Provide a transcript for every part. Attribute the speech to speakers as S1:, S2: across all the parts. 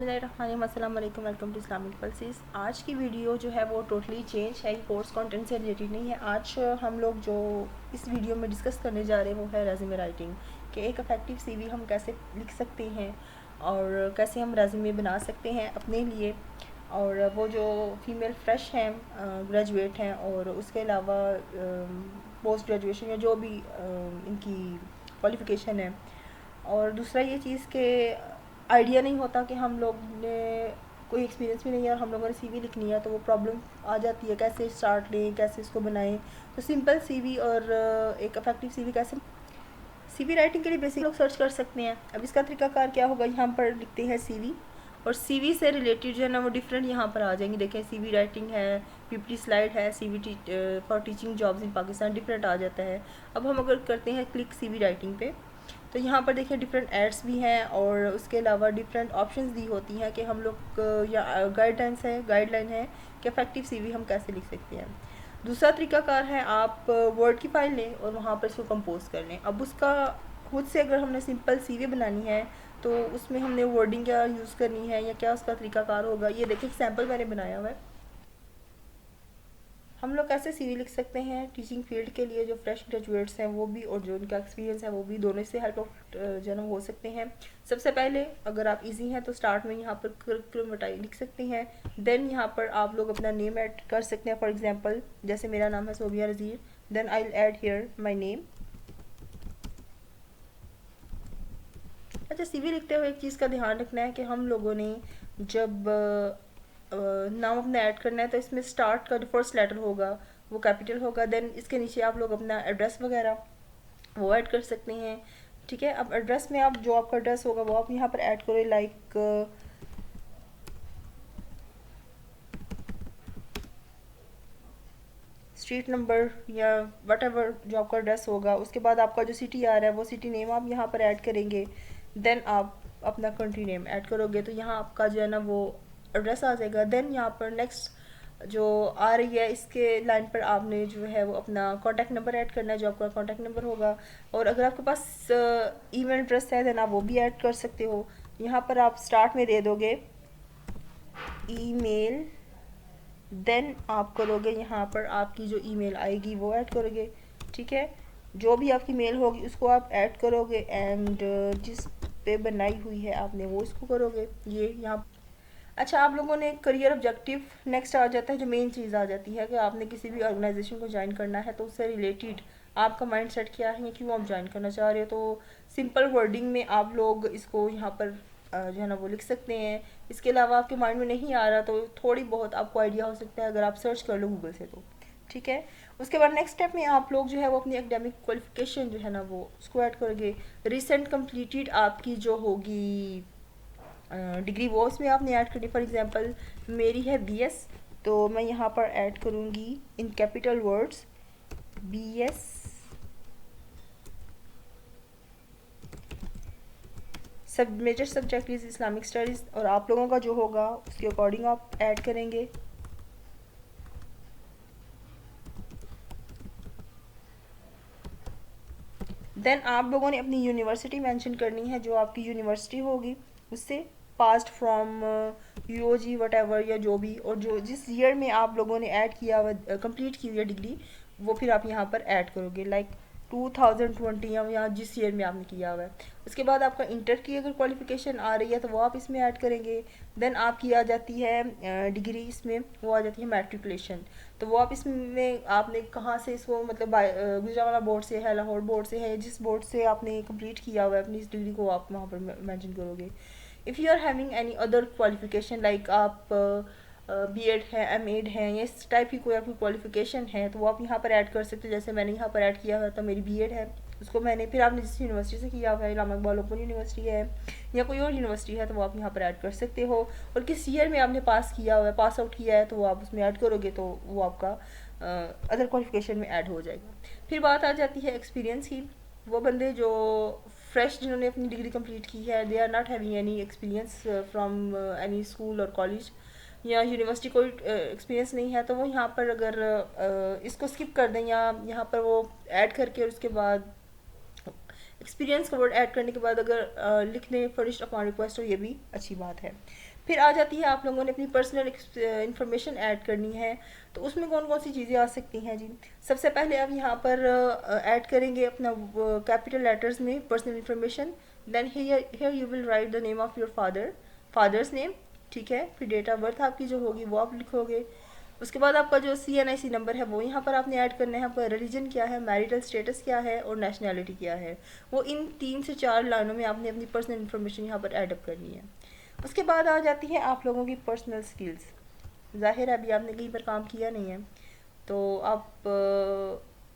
S1: अस्सलाम वालेकुम, welcome to Islamic pulses. आज की वीडियो जो है वो टोटली चेंज है, कोर्स कंटेंट से रिलेटेड नहीं है। आज हम लोग जो इस वीडियो में डिस्कस करने जा रहे हैं वो है रेज़्यूमे राइटिंग, कि एक इफ़ेक्टिव सीवी हम कैसे लिख सकते हैं और कैसे हम रेज़्यूमे बना सकते हैं अपने लिए। और वो जो फीमेल फ्रेश हैं, ग्रेजुएट हैं, और उसके अलावा पोस्ट ग्रेजुएशन या जो भी इनकी क्वालिफ़िकेशन है। और दूसरा ये चीज़ के आइडिया नहीं होता कि हम लोग ने कोई एक्सपीरियंस भी नहीं है और हम लोगों ने सीवी लिखनी है, तो वो प्रॉब्लम आ जाती है कैसे स्टार्ट लें, कैसे इसको बनाएं। तो सिंपल सीवी और एक इफेक्टिव सीवी कैसे, सीवी राइटिंग के लिए बेसिक लोग सर्च कर सकते हैं। अब इसका तरीकाकार क्या होगा, यहाँ पर लिखते हैं सीवी, और सीवी से रिलेटेड जो है ना वो डिफरेंट यहाँ पर आ जाएंगी। देखें, सीवी राइटिंग है, पीपीटी स्लाइड है, CV for teaching jobs in Pakistan, different आ जाता है। अब हम अगर करते हैं क्लिक सीवी राइटिंग पे, तो यहाँ पर देखिए डिफरेंट एड्स भी हैं और उसके अलावा डिफरेंट ऑप्शंस दी होती हैं कि हम लोग या गाइडलाइन है कि इफेक्टिव सीवी हम कैसे लिख सकते हैं। दूसरा तरीकाकार है, आप वर्ड की फाइल लें और वहाँ पर इसको कंपोज कर लें। अब उसका खुद से अगर हमने सिंपल सीवी बनानी है तो उसमें हमने वर्डिंग क्या यूज़ करनी है या क्या उसका तरीकाकार होगा, ये देखिए सैम्पल मैंने बनाया हुआ है। हम लोग कैसे सीवी लिख सकते हैं टीचिंग फील्ड के लिए, जो फ्रेश ग्रेजुएट्स हैं वो भी और जो उनका एक्सपीरियंस है वो भी, दोनों से हेल्प ऑफ जन्म हो सकते हैं। सबसे पहले अगर आप इजी हैं तो स्टार्ट में यहाँ पर करिकुलम वटाई लिख सकते हैं। देन यहाँ पर आप लोग अपना नेम ऐड कर सकते हैं। फॉर एग्जांपल जैसे मेरा नाम है Sobia Razir, then I will add here my name. अच्छा, सीवी लिखते हुए एक चीज़ का ध्यान रखना है कि हम लोगों ने जब नाम अपना ऐड करना है तो इसमें स्टार्ट का जो फर्स्ट लेटर होगा वो कैपिटल होगा। देन इसके नीचे आप लोग अपना एड्रेस वगैरह वो ऐड कर सकते हैं। ठीक है, अब एड्रेस में आप जो आपका एड्रेस होगा वो आप यहाँ पर ऐड करें, लाइक स्ट्रीट नंबर या वट एवर जो आपका एड्रेस होगा। उसके बाद आपका जो सिटी आ रहा है वो सिटी नेम आप यहाँ पर ऐड करेंगे। देन आप अपना कंट्री नेम ऐड करोगे तो यहाँ आपका जो है ना वो एड्रेस आ जाएगा। देन यहाँ पर नेक्स्ट जो आ रही है इसके लाइन पर आपने जो है वो अपना कॉन्टैक्ट नंबर ऐड करना है, जो आपका कॉन्टैक्ट नंबर होगा। और अगर आपके पास ईमेल एड्रेस है देन आप वो भी ऐड कर सकते हो। यहाँ पर आप स्टार्ट में दे दोगे ईमेल, देन आप करोगे यहाँ पर आपकी जो ईमेल आएगी वो ऐड करोगे। ठीक है, जो भी आपकी मेल होगी उसको आप ऐड करोगे एंड जिस पे बनाई हुई है आपने वो इसको करोगे। ये यहाँ अच्छा, आप लोगों ने करियर ऑब्जेक्टिव नेक्स्ट आ जाता है, जो मेन चीज़ आ जाती है कि आपने किसी भी ऑर्गेनाइजेशन को ज्वाइन करना है तो उससे रिलेटेड आपका माइंड सेट क्या है, क्यों आप ज्वाइन करना चाह रहे हो। तो सिंपल वर्डिंग में आप लोग इसको यहाँ पर जो है ना वो लिख सकते हैं। इसके अलावा आपके माइंड में नहीं आ रहा तो थोड़ी बहुत आपको आइडिया हो सकता है अगर आप सर्च कर लो गूगल से तो। ठीक है, उसके बाद नेक्स्ट स्टेप में आप लोग जो है वो अपनी एकेडमिक क्वालिफिकेशन जो है ना वो उसको ऐड करोगे। रिसेंट कंप्लीटेड आपकी जो होगी डिग्री वो उसमें आपने ऐड करनी। फॉर एग्जांपल मेरी है बीएस, तो मैं यहाँ पर ऐड करूँगी इन कैपिटल वर्ड्स बीएस सब major subject is Islamic studies, और आप लोगों का जो होगा उसके अकॉर्डिंग आप ऐड करेंगे। देन आप लोगों ने अपनी यूनिवर्सिटी मेंशन करनी है, जो आपकी यूनिवर्सिटी होगी उससे पास्ट फ्रॉम यूओजी वट एवर या जो भी, और जो जिस ईयर में आप लोगों ने ऐड किया हुआ कंप्लीट की हुई है डिग्री वो फिर आप यहाँ पर ऐड करोगे, लाइक 2020 या यहाँ जिस ईयर में आपने किया हुआ है। उसके बाद आपका इंटर की अगर क्वालिफिकेशन आ रही है तो वो आप इसमें ऐड करेंगे। देन आपकी आ जाती है डिग्री, इसमें वो आ जाती है मैट्रिकुलेशन, तो वो आप इसमें आपने कहाँ से इसको मतलब गुजरावाला बोर्ड से है, लाहौर बोर्ड से है, जिस बोर्ड से आपने कंप्लीट किया हुआ है अपनी इस डिग्री को आप वहाँ पर मेंशन करोगे। If you are having any other qualification like आप बीएड है, एमएड है, या इस टाइप की कोई आपकी क्वालिफिकेशन है तो वो आप यहाँ पर ऐड कर सकते हो। जैसे मैंने यहाँ पर ऐड किया हुआ है तो मेरी बीएड है, उसको मैंने फिर आपने जिस यूनिवर्सिटी से किया हुआ है, इलामा इकबाल ओपन यूनिवर्सिटी है या कोई और यूनिवर्सिटी है तो वो आप यहाँ पर ऐड कर सकते हो। और किस ईयर में आपने पास किया हुआ है, पास आउट किया है, तो वो आप उसमें ऐड करोगे तो वो आपका अदर क्वालिफिकेशन में ऐड हो जाएगा। फिर बात आ जाती है एक्सपीरियंस की। वो बंदे जो फ्रेश जिन्होंने अपनी डिग्री कंप्लीट की है, they are not having any experience from any school और कॉलेज या यूनिवर्सिटी, कोई एक्सपीरियंस नहीं है, तो वो यहाँ पर अगर इसको स्किप कर दें या यहाँ पर वो ऐड करके और उसके बाद एक्सपीरियंस का वर्ड ऐड करने के बाद अगर लिख दें फर्निश्ड अपॉन रिक्वेस्ट, तो ये भी अच्छी बात है। फिर आ जाती है आप लोगों ने अपनी पर्सनल इंफॉर्मेशन ऐड करनी है, तो उसमें कौन कौन सी चीज़ें आ सकती हैं जी। सबसे पहले आप यहाँ पर ऐड करेंगे अपना कैपिटल लेटर्स में personal information. Then here you will write the name of your father's name, ठीक है। फिर डेट ऑफ बर्थ आपकी जो होगी वो आप लिखोगे। उसके बाद आपका जो CNIC नंबर है वो यहाँ पर आपने ऐड करना है। आपका रिलीजन क्या है, मैरिटल स्टेटस क्या है और नेशनैलिटी क्या है, वो इन 3 से 4 लाइनों में आपने अपनी पर्सनल इन्फॉर्मेशन यहाँ पर ऐड अप करनी है। उसके बाद आ जाती है आप लोगों की पर्सनल स्किल्स। ज़ाहिर है अभी आपने कहीं पर काम किया नहीं है, तो आप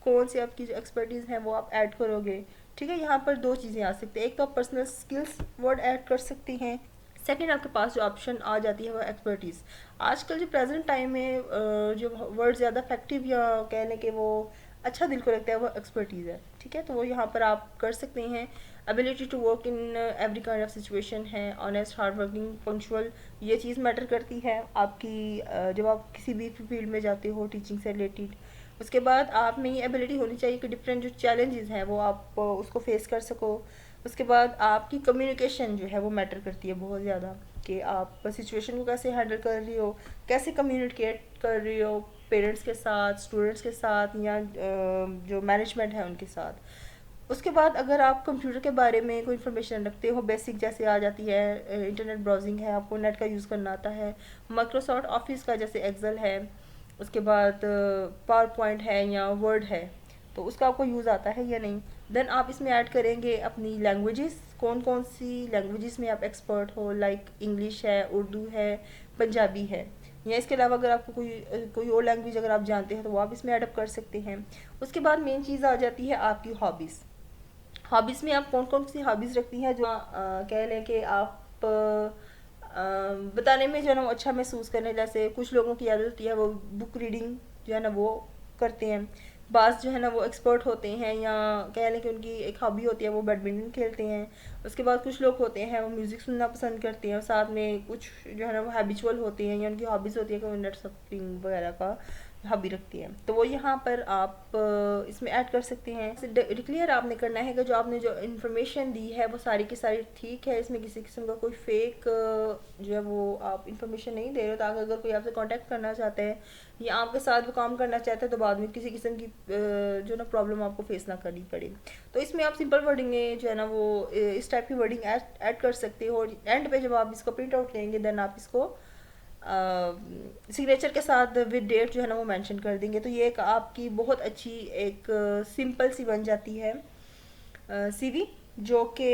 S1: कौन सी आपकी जो एक्सपर्टीज़ हैं वो आप ऐड करोगे, ठीक है। यहाँ पर 2 चीज़ें आ सकती हैं, एक तो आप पर्सनल स्किल्स वर्ड ऐड कर सकती हैं, सेकंड आपके पास जो ऑप्शन आ जाती है वो एक्सपर्टीज़। आजकल जो प्रेजेंट टाइम में जो वर्ड ज़्यादा इफेक्टिव या कह लें कि वो अच्छा दिल को लगता है वो एक्सपर्टीज़ है, ठीक है। तो वो यहाँ पर आप कर सकते हैं। Ability to work in every kind of situation है, ऑनेस्ट, हार्ड वर्किंग, पंक्चुअल, ये चीज़ मैटर करती है आपकी जब आप किसी भी फील्ड में जाते हो टीचिंग से रिलेटेड। उसके बाद आप में ये एबिलिटी होनी चाहिए कि डिफरेंट जो चैलेंजेस हैं वो आप उसको फेस कर सको। उसके बाद आपकी कम्युनिकेशन जो है वो मैटर करती है बहुत ज़्यादा, कि आप सिचुएशन को कैसे हैंडल कर रही हो, कैसे कम्युनिकेट कर रही हो पेरेंट्स के साथ, स्टूडेंट्स के साथ, या जो मैनेजमेंट है उनके साथ। उसके बाद अगर आप कंप्यूटर के बारे में कोई इन्फॉर्मेशन रखते हो, बेसिक जैसे आ जाती है इंटरनेट ब्राउजिंग है, आपको नेट का यूज़ करना आता है, माइक्रोसॉफ्ट ऑफिस का जैसे एक्सेल है, उसके बाद पावर पॉइंट है या वर्ड है, तो उसका आपको यूज़ आता है या नहीं। देन आप इसमें ऐड करेंगे अपनी लैंग्वेजेस, कौन कौन सी लैंग्वेजेस में आप एक्सपर्ट हो, लाइक इंग्लिश है, उर्दू है, पंजाबी है, या इसके अलावा अगर आपको कोई और लैंग्वेज अगर आप जानते हैं तो वो आप इसमें ऐड अप कर सकते हैं। उसके बाद मेन चीज़ आ जाती है आपकी हॉबीज़। हॉबीज़ में आप कौन कौन सी हॉबीज़ रखती हैं जो कह लें कि आप बताने में जो है ना वो अच्छा महसूस करने, जैसे कुछ लोगों की आदत होती है वो बुक रीडिंग जो है ना वो करते हैं, बास जो है ना वो एक्सपर्ट होते हैं, या कह लें कि उनकी एक हॉबी होती है वो बैडमिंटन खेलते हैं। उसके बाद कुछ लोग होते हैं वो म्यूज़िक सुनना पसंद करते हैं, और साथ में कुछ जो है ना वो हैबिचुअल होते हैं, या उनकी हॉबीज़ होती है कि वो नेट सर्फिंग वगैरह का हॉबी रखती है, तो वो यहाँ पर आप इसमें ऐड कर सकते हैं। डिक्लेयर आपने करना है कि जो आपने जो इन्फॉर्मेशन दी है वो सारी की सारी ठीक है, इसमें किसी किस्म का कोई फेक जो है वो आप इन्फॉर्मेशन नहीं दे रहे हो, ताकि अगर कोई आपसे कांटेक्ट करना चाहता है या आपके साथ वो काम करना चाहता है तो बाद में किसी किस्म की जो ना प्रॉब्लम आपको फेस ना करनी पड़े। तो इसमें आप सिंपल वर्डिंग में जो है ना वो इस टाइप की वर्डिंग ऐड कर सकते हो, और एंड पे जब आप इसको प्रिंट आउट लेंगे देन आप इसको सिग्नेचर के साथ विद डेट जो है ना वो मेंशन कर देंगे। तो ये एक आपकी बहुत अच्छी एक सिंपल सी बन जाती है CV, जो कि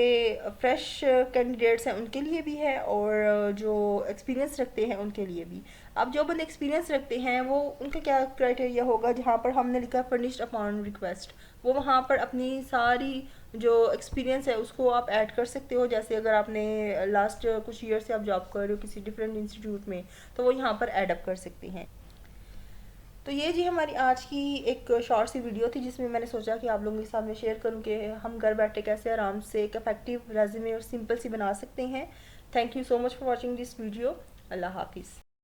S1: फ्रेश कैंडिडेट्स हैं उनके लिए भी है, और जो एक्सपीरियंस रखते हैं उनके लिए भी। अब जो बंदे एक्सपीरियंस रखते हैं वो उनका क्या क्राइटेरिया होगा, जहाँ पर हमने लिखा फर्निश्ड अपॉन रिक्वेस्ट, वो वहाँ पर अपनी सारी जो एक्सपीरियंस है उसको आप ऐड कर सकते हो। जैसे अगर आपने लास्ट कुछ ईयर से आप जॉब कर रहे हो किसी डिफरेंट इंस्टीट्यूट में, तो वो यहाँ पर ऐड अप कर सकते हैं। तो ये जी हमारी आज की एक शॉर्ट सी वीडियो थी, जिसमें मैंने सोचा कि आप लोगों के साथ में शेयर करूँ कि हम घर बैठे कैसे आराम से एक इफेक्टिव रेज्यूमे और सिंपल सी बना सकते हैं। Thank you so much for watching this video. अल्लाह हाफिज़।